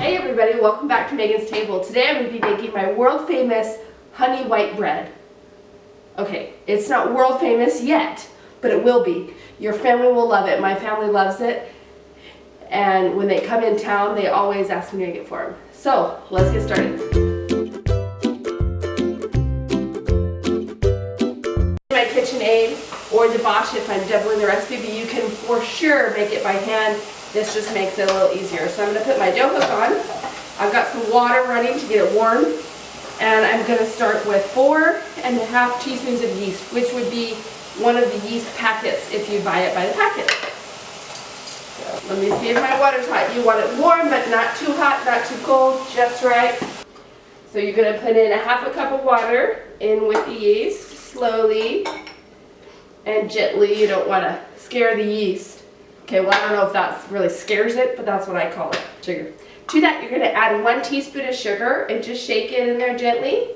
Hey everybody, welcome back to Megan's Table. Today I'm going to be making my world famous honey white bread. Okay, it's not world famous yet, but it will be. Your family will love it. My family loves it. And when they come in town, they always ask me to make it for them. So, let's get started. My KitchenAid or the Bosch if I'm doubling the recipe, but you can for sure make it by hand. This just makes it a little easier. So I'm going to put my dough hook on. I've got some water running to get it warm. And I'm going to start with 4½ teaspoons of yeast, which would be one of the yeast packets if you buy it by the packet. So let me see if my water's hot. You want it warm, but not too hot, not too cold, just right. So you're going to put in ½ cup of water in with the yeast, slowly and gently. You don't want to scare the yeast. Okay, well I don't know if that really scares it, but that's what I call it, sugar. To that you're going to add 1 teaspoon of sugar and just shake it in there gently.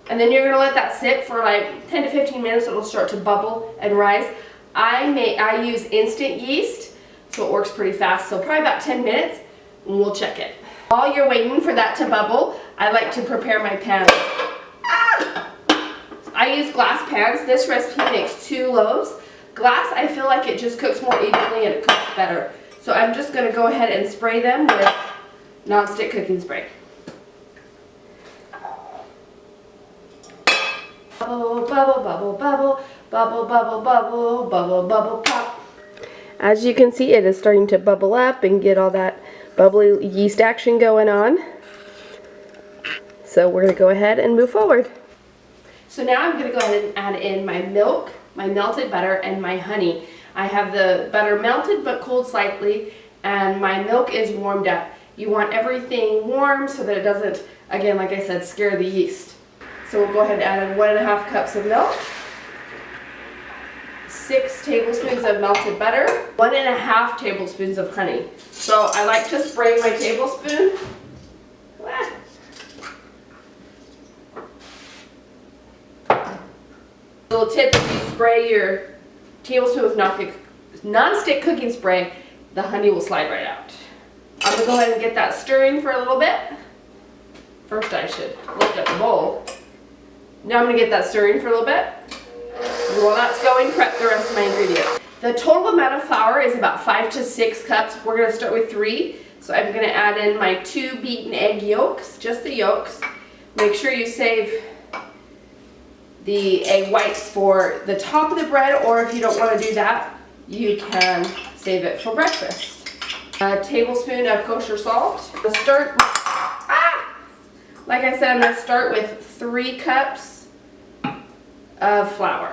And then you're going to let that sit for like 10 to 15 minutes. It'll start to bubble and rise. I use instant yeast, so it works pretty fast. So probably about 10 minutes and we'll check it. While you're waiting for that to bubble, I like to prepare my pan. I use glass pans. This recipe makes 2 loaves. Glass, I feel like it just cooks more evenly and it cooks better. So I'm just going to go ahead and spray them with non-stick cooking spray. Bubble, bubble, bubble, bubble, bubble, bubble, bubble, bubble, bubble, pop. As you can see, it is starting to bubble up and get all that bubbly yeast action going on. So we're going to go ahead and move forward. So now I'm going to go ahead and add in my milk, my melted butter, and my honey. I have the butter melted but cooled slightly, and my milk is warmed up. You want everything warm so that it doesn't, again, like I said, scare the yeast. So we'll go ahead and add in 1½ cups of milk, 6 tablespoons of melted butter, 1½ tablespoons of honey. So I like to spray my tablespoon. Little tip, if you spray your tablespoon with non-stick cooking spray, the honey will slide right out. I'm going to go ahead and get that stirring for a little bit. First I should lift up the bowl. Now I'm going to get that stirring for a little bit. And while that's going, prep the rest of my ingredients. The total amount of flour is about 5 to 6 cups. We're going to start with 3. So I'm going to add in my 2 beaten egg yolks, just the yolks. Make sure you save the egg whites for the top of the bread, or if you don't want to do that, you can save it for breakfast. A tablespoon of kosher salt. Like I said, I'm going to start with 3 cups of flour.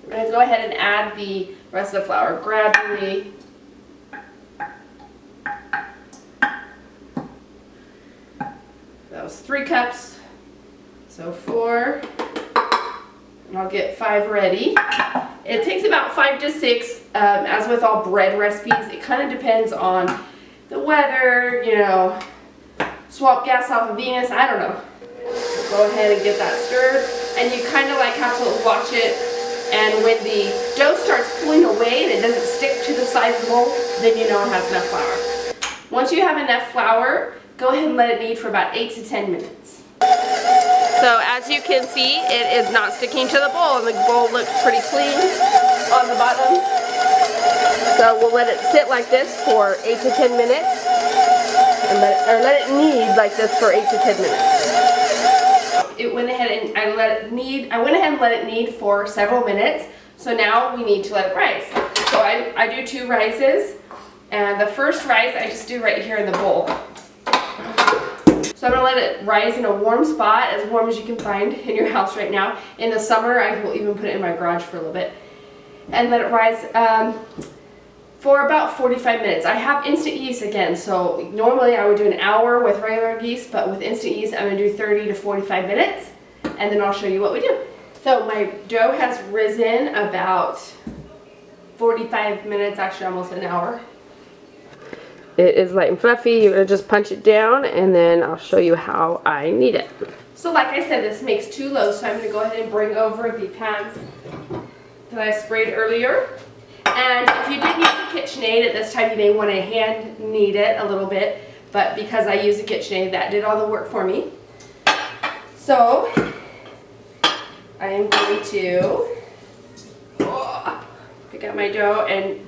We're going to go ahead and add the rest of the flour gradually. That was 3 cups, so 4, and I'll get 5 ready. It takes about 5 to 6, as with all bread recipes. It kind of depends on the weather, you know, swap gas off of Venus, I don't know. Go ahead and get that stirred, and you kind of like have to watch it, and when the dough starts pulling away and it doesn't stick to the sides of the bowl, then you know it has enough flour. Once you have enough flour, go ahead and let it knead for about 8 to 10 minutes. So as you can see, it is not sticking to the bowl, and the bowl looks pretty clean on the bottom. So we'll let it sit like this for 8 to 10 minutes, and let it knead like this for 8 to 10 minutes. It went ahead and I went ahead and let it knead for several minutes. So now we need to let it rise. So I do 2 rises, and the first rise I just do right here in the bowl. So I'm going to let it rise in a warm spot, as warm as you can find in your house right now. In the summer, I will even put it in my garage for a little bit. And let it rise for about 45 minutes. I have instant yeast again, so normally I would do an hour with regular yeast, but with instant yeast I'm going to do 30 to 45 minutes, and then I'll show you what we do. So my dough has risen about 45 minutes, actually almost an hour. It is light and fluffy. You're going to just punch it down, and then I'll show you how I knead it. So like I said, this makes 2 loaves, so I'm going to go ahead and bring over the pans that I sprayed earlier. And if you didn't use a KitchenAid at this time, you may want to hand knead it a little bit, but because I used a KitchenAid, that did all the work for me. So I am going to pick up my dough and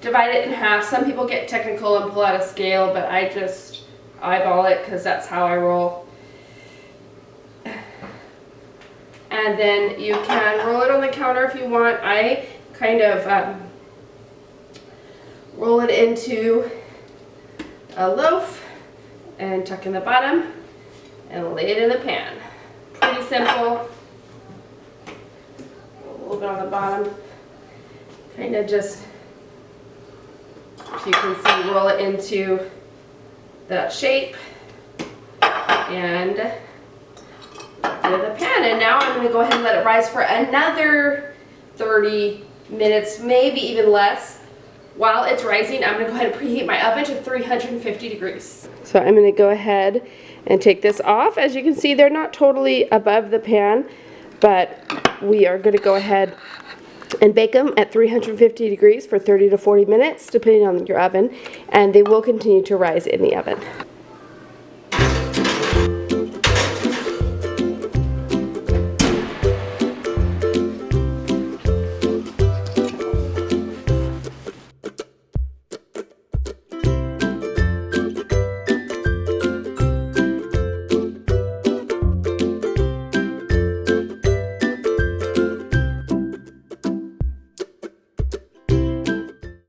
divide it in half. Some people get technical and pull out a scale, but I just eyeball it because that's how I roll. And then you can roll it on the counter if you want. I kind of roll it into a loaf and tuck in the bottom and lay it in the pan. Pretty simple. A little bit on the bottom. Kind of just, if you can see, roll it into that shape and to the pan. And now I'm going to go ahead and let it rise for another 30 minutes, maybe even less. While it's rising, I'm going to go ahead and preheat my oven to 350 degrees. So I'm going to go ahead and take this off. As you can see, they're not totally above the pan, but we are going to go ahead and bake them at 350 degrees for 30 to 40 minutes, depending on your oven, and they will continue to rise in the oven.